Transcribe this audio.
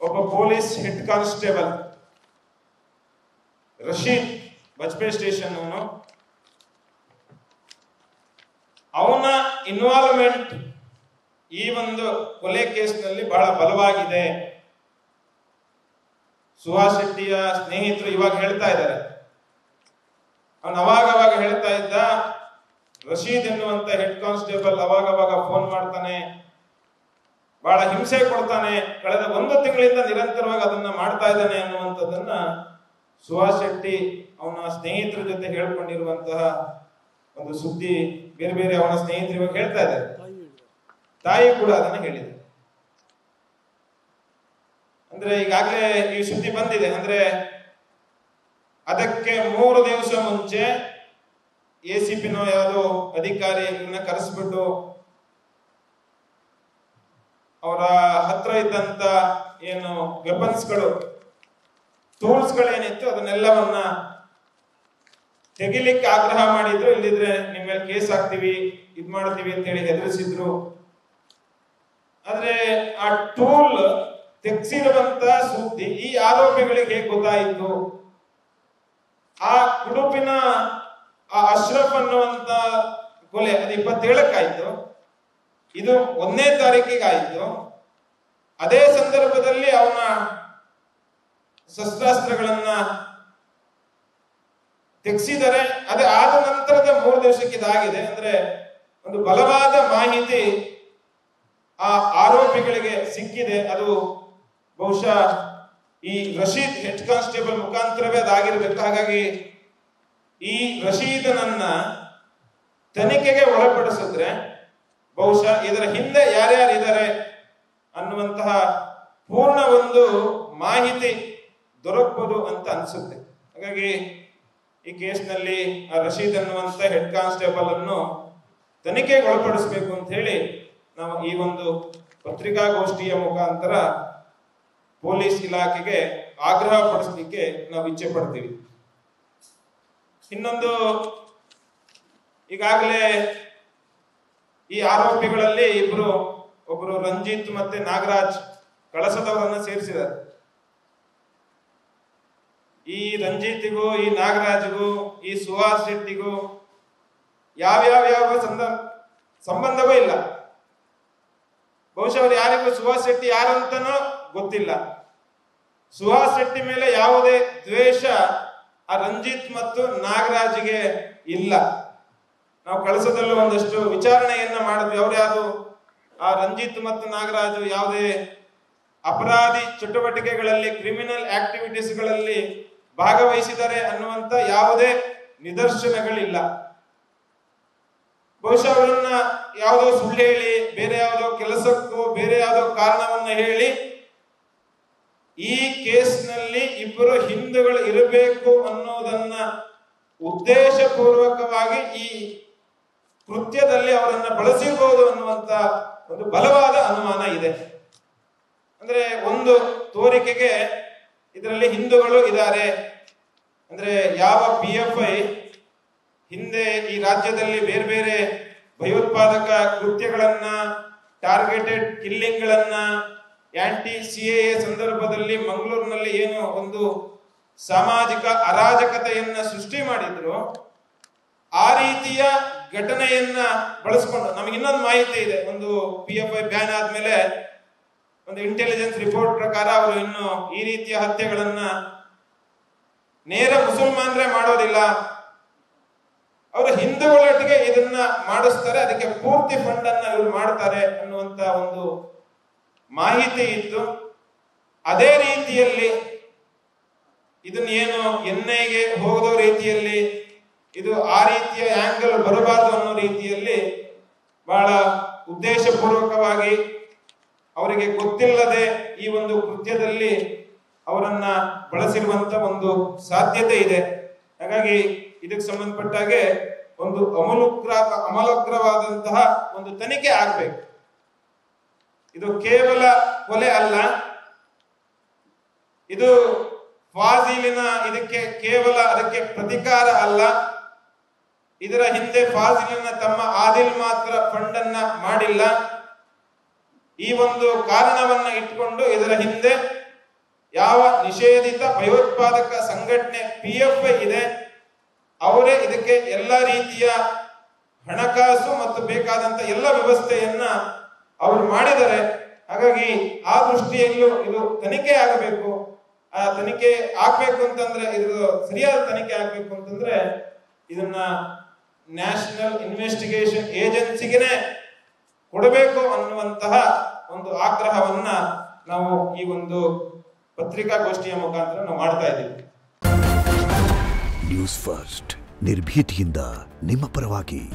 ಒಬ್ಬ police head constable Rashid Bajpe station ಅವನ involvement ಈ ಒಂದು ಕೊಲೆ ಕೇಸ್ನಲ್ಲಿ ಬಹಳ ಬಲವಾಗಿದೆ. ಸುಹಾಸ್ ಶೆಟ್ಟಿಯ ಸ್ನೇಹಿತರು ಇವಾಗ ಹೇಳ್ತಾ ಇದ್ದಾರೆ, ಅವನು ಅವಾಗವಾಗ ಹೇಳ್ತಾ ಇದ್ದ, ರಶೀದ್ ಎನ್ನುವಂತ ಹೆಡ್ ಕಾನ್ಸ್ಟೇಬಲ್ ಅವಾಗವಾಗ ಫೋನ್ ಮಾಡ್ತಾನೆ, ಬಹಳ ಹಿಂಸೆ ಕೊಡ್ತಾನೆ, ಕಳೆದ 1 ತಿಂಗಳಿಂದ ನಿರಂತರವಾಗಿ ಅದನ್ನ ಮಾಡ್ತಾ ಇದ್ದಾನೆ ಅನ್ನುವಂಥದ್ದನ್ನ ಸುಹಾಸ್ ಶೆಟ್ಟಿ ಅವನ ಸ್ನೇಹಿತರ ಜೊತೆ ಹೇಳ್ಕೊಂಡಿರುವಂತಹ ಒಂದು ಸುದ್ದಿ ಬೇರೆ ಬೇರೆ ಅವನ ಸ್ನೇಹಿತರು ಇವಾಗ ಹೇಳ್ತಾ ಇದ್ದಾರೆ. ತಾಯಿ ಕೂಡ ಅದನ್ನ ಹೇಳಿದೆ. ಅಂದ್ರೆ ಈಗಾಗಲೇ ಈ ಸುದ್ದಿ ಬಂದಿದೆ. ಅಂದ್ರೆ ಅದಕ್ಕೆ 3 ದಿವಸ ಮುಂಚೆ ಎಸಿಪಿನೋ ಯಾವುದೋ ಅಧಿಕಾರಿಯನ್ನ ಕರೆಸ್ಬಿಟ್ಟು ಅವರ ಹತ್ರ ಇದ್ದಂತ ಏನು ವೆಪನ್ಸ್ಗಳು, ಟೂಲ್ಸ್ಗಳೇನಿತ್ತು ಅದನ್ನೆಲ್ಲವನ್ನ ತೆಗಿಲಿಕ್ಕೆ ಆಗ್ರಹ ಮಾಡಿದ್ರು. ಇಲ್ಲಿದ್ರೆ ನಿಮ್ಮ ಮೇಲೆ ಕೇಸ್ ಹಾಕ್ತಿವಿ, ಇದ್ ಮಾಡ್ತೀವಿ ಅಂತ ಹೇಳಿ ಹೆದರಿಸಿದ್ರು. ಆದ್ರೆ ಆ ಟೂಲ್ ತೆಗ್ಸಿರುವಂತ ಸುದ್ದಿ ಈ ಆರೋಪಿಗಳಿಗೆ ಹೇಗೆ ಗೊತ್ತಾಯಿತು? ಆ ಕುಡುಪಿನ ಆ ಅಶ್ರಫ್ ಅನ್ನುವಂತ ಕೊಲೆ ಅದು 27ಕ್ಕಾಯ್ತು, ಇದು 1ನೇ ತಾರೀಕಿಗೆ ಆಯ್ತು. ಅದೇ ಸಂದರ್ಭದಲ್ಲಿ ಅವನ ಶಸ್ತ್ರಾಸ್ತ್ರಗಳನ್ನ ತೆಗೆಸಿದರೆ ಅದೇ ಆದ ನಂತರದ 3 ದಿವಸಕ್ಕೆ ಇದಾಗಿದೆ. ಅಂದ್ರೆ ಒಂದು ಬಲವಾದ ಮಾಹಿತಿ ಆ ಆರೋಪಿಗಳಿಗೆ ಸಿಕ್ಕಿದೆ. ಅದು ಬಹುಶಃ ಈ ರಶೀದ್ ಹೆಡ್ ಕಾನ್ಸ್ಟೇಬಲ್ ಮುಖಾಂತರವೇ ಅದಾಗಿರ್ಬೇಕು. ಹಾಗಾಗಿ ಈ ರಶೀದನನ್ನ ತನಿಖೆಗೆ ಒಳಪಡಿಸಿದ್ರೆ ಬಹುಶಃ ಇದರ ಹಿಂದೆ ಯಾರ್ಯಾರಿದ್ದಾರೆ ಅನ್ನುವಂತಹ ಪೂರ್ಣ ಒಂದು ಮಾಹಿತಿ ದೊರಕಬಹುದು ಅಂತ ಅನ್ಸುತ್ತೆ. ಹಾಗಾಗಿ ಈ ಕೇಸ್ನಲ್ಲಿ ರಶೀದ್ ಅನ್ನುವಂತ ಹೆಡ್ ಕಾನ್ಸ್ಟೇಬಲ್ ಅನ್ನು ತನಿಖೆಗೆ ಒಳಪಡಿಸಬೇಕು ಅಂತ ಹೇಳಿ ನಾವು ಈ ಒಂದು ಪತ್ರಿಕಾಗೋಷ್ಠಿಯ ಮುಖಾಂತರ ಪೊಲೀಸ್ ಇಲಾಖೆಗೆ ಆಗ್ರಹ ಪಡಿಸಲಿಕ್ಕೆ ನಾವು ಇಚ್ಛೆ ಪಡ್ತೀವಿ. ಇನ್ನೊಂದು, ಈಗಾಗಲೇ ಈ ಆರೋಪಿಗಳಲ್ಲಿ ಒಬ್ಬರು ರಂಜಿತ್ ಮತ್ತೆ ನಾಗರಾಜ್ ಕಳಸದವರನ್ನ ಸೇರಿಸಿದ್ದಾರೆ. ಈ ರಂಜಿತ್ಗೂ ಈ ನಾಗರಾಜ್ಗೂ ಈ ಸುಹಾಸ್ ಶೆಟ್ಟಿಗೂ ಯಾವ ಸಂಬಂಧವೂ ಇಲ್ಲ. ಬಹುಶಃ ಅವ್ರು ಯಾರಿಗೂ ಸುಹಾಸ್ ಶೆಟ್ಟಿ ಯಾರು ಅಂತಾನೂ ಗೊತ್ತಿಲ್ಲ. ಸುಹಾಸ್ ಶೆಟ್ಟಿ ಮೇಲೆ ಯಾವುದೇ ದ್ವೇಷ ಆ ರಂಜಿತ್ ಮತ್ತು ನಾಗರಾಜ್ಗೆ ಇಲ್ಲ. ನಾವು ಕಳಸದಲ್ಲೂ ಒಂದಷ್ಟು ವಿಚಾರಣೆಯನ್ನ ಮಾಡಿದ್ವಿ. ಅವ್ರು ಯಾವುದು ಆ ರಂಜಿತ್ ಮತ್ತು ನಾಗರಾಜು ಯಾವುದೇ ಅಪರಾಧಿ ಚಟುವಟಿಕೆಗಳಲ್ಲಿ, ಕ್ರಿಮಿನಲ್ ಆಕ್ಟಿವಿಟೀಸ್ಗಳಲ್ಲಿ ಭಾಗವಹಿಸಿದ್ದಾರೆ ಅನ್ನುವಂತ ಯಾವುದೇ ನಿದರ್ಶನಗಳಿಲ್ಲ. ಬಹುಶಃ ಅವರನ್ನ ಯಾವುದೋ ಸುಳ್ಳು ಹೇಳಿ, ಬೇರೆ ಯಾವುದೋ ಕೆಲಸಕ್ಕೂ ಬೇರೆ ಯಾವುದೋ ಕಾರಣವನ್ನ ಹೇಳಿ ಈ ಕೇಸ್ನಲ್ಲಿ ಇಬ್ಬರು ಹಿಂದೂಗಳು ಇರಬೇಕು ಅನ್ನೋದನ್ನ ಉದ್ದೇಶಪೂರ್ವಕವಾಗಿ ಈ ಕೃತ್ಯದಲ್ಲಿ ಅವರನ್ನ ಬಳಸಿರಬಹುದು ಅನ್ನುವಂತ ಒಂದು ಬಲವಾದ ಅನುಮಾನ ಇದೆ. ಅಂದ್ರೆ ಒಂದು ತೋರಿಕೆಗೆ ಇದರಲ್ಲಿ ಹಿಂದೂಗಳು ಇದ್ದಾರೆ ಅಂದ್ರೆ ಯಾವ PFI ಹಿಂದೆ ಈ ರಾಜ್ಯದಲ್ಲಿ ಬೇರೆ ಬೇರೆ ಭಯೋತ್ಪಾದಕ ಕೃತ್ಯಗಳನ್ನ, ಟಾರ್ಗೆಟೆಡ್ ಕಿಲ್ಲಿಂಗ್ ಗಳನ್ನ, CAA ಸಂದರ್ಭದಲ್ಲಿ ಮಂಗಳೂರಿನಲ್ಲಿ ಏನು ಒಂದು ಸಾಮಾಜಿಕ ಅರಾಜಕತೆಯನ್ನ ಸೃಷ್ಟಿ ಮಾಡಿದ್ರು, ಆ ರೀತಿಯ ಘಟನೆಯನ್ನ ಬಳಸ್ಕೊಂಡು ನಮಗೆ ಇನ್ನೊಂದು ಮಾಹಿತಿ ಇದೆ. ಒಂದು PFI ಬ್ಯಾನ್ ಆದ್ಮೇಲೆ ಒಂದು ಇಂಟೆಲಿಜೆನ್ಸ್ ರಿಪೋರ್ಟ್ ಪ್ರಕಾರ ಅವರು ಇನ್ನು ಈ ರೀತಿಯ ಹತ್ಯೆಗಳನ್ನ ನೇರ ಮುಸಲ್ಮಾನರೇ ಮಾಡೋದಿಲ್ಲ, ಅವರು ಹಿಂದೂಗಳೊಟ್ಟಿಗೆ ಇದನ್ನ ಮಾಡಿಸ್ತಾರೆ, ಅದಕ್ಕೆ ಪೂರ್ತಿ ಫಂಡ್ ಅನ್ನ ಇವರು ಮಾಡ್ತಾರೆ ಅನ್ನುವಂತ ಒಂದು ಮಾಹಿತಿ ಇತ್ತು. ಅದೇ ರೀತಿಯಲ್ಲಿ ಇದನ್ನ ಏನು NIಗೆ ಹೋಗೋ ರೀತಿಯಲ್ಲಿ ಇದು ಆ ರೀತಿಯ ಆಂಗಲ್ ಬರಬಾರದು ಅನ್ನೋ ರೀತಿಯಲ್ಲಿ ಬಹಳ ಉದ್ದೇಶಪೂರ್ವಕವಾಗಿ ಅವರಿಗೆ ಗೊತ್ತಿಲ್ಲದೆ ಈ ಒಂದು ಕೃತ್ಯದಲ್ಲಿ ಅವರನ್ನ ಬಳಸಿರುವಂತ ಒಂದು ಸಾಧ್ಯತೆ ಇದೆ. ಹಾಗಾಗಿ ಇದಕ್ಕೆ ಸಂಬಂಧಪಟ್ಟಾಗೆ ಒಂದು ಅಮಲಗ್ರವಾದಂತಹ ಒಂದು ತನಿಖೆ ಆಗ್ಬೇಕು. ಇದು ಕೇವಲ ಕೊಲೆ ಅಲ್ಲ, ಇದು ಫಾಜಿಲಿನ ಇದಕ್ಕೆ ಕೇವಲ ಅದಕ್ಕೆ ಪ್ರತಿಕಾರ ಅಲ್ಲ. ಇದರ ಹಿಂದೆ ಫಾಜಿಲಿನ ತಮ್ಮ ಆದಿಲ್ ಮಾತ್ರ ಫಂಡ್ ಅನ್ನ ಮಾಡಿಲ್ಲ. ಈ ಒಂದು ಕಾರಣವನ್ನ ಇಟ್ಕೊಂಡು ಇದರ ಹಿಂದೆ ಯಾವ ನಿಷೇಧಿತ ಭಯೋತ್ಪಾದಕ ಸಂಘಟನೆ PFI ಇದೆ, ಅವರೇ ಇದಕ್ಕೆ ಎಲ್ಲ ರೀತಿಯ ಹಣಕಾಸು ಮತ್ತು ಬೇಕಾದಂತ ಎಲ್ಲ ವ್ಯವಸ್ಥೆಯನ್ನ ಅವರು ಮಾಡಿದರೆ. ಹಾಗಾಗಿ ಆ ದೃಷ್ಟಿಯಲ್ಲೂ ಇದು ತನಿಖೆ ಆಗಬೇಕು. ಆ ತನಿಖೆ ಆಗ್ಬೇಕು ಅಂತಂದ್ರೆ, ಇದು ಸರಿಯಾದ ತನಿಖೆ ಆಗ್ಬೇಕು ಅಂತಂದ್ರೆ ಇದನ್ನ ನ್ಯಾಷನಲ್ ಇನ್ವೆಸ್ಟಿಗೇಷನ್ ಏಜೆನ್ಸಿಗೆ ಕೊಡಬೇಕು ಅನ್ನುವಂತಹ ಒಂದು ಆಗ್ರಹವನ್ನ ನಾವು ಈ ಒಂದು ಪತ್ರಿಕಾಗೋಷ್ಠಿಯ ಮುಖಾಂತರ ನಾವು ಮಾಡ್ತಾ ಇದ್ದೀವಿ. ನ್ಯೂಸ್ ಫಸ್ಟ್, ನಿರ್ಭೀತಿಯಿಂದ ನಿಮ್ಮ ಪರವಾಗಿ.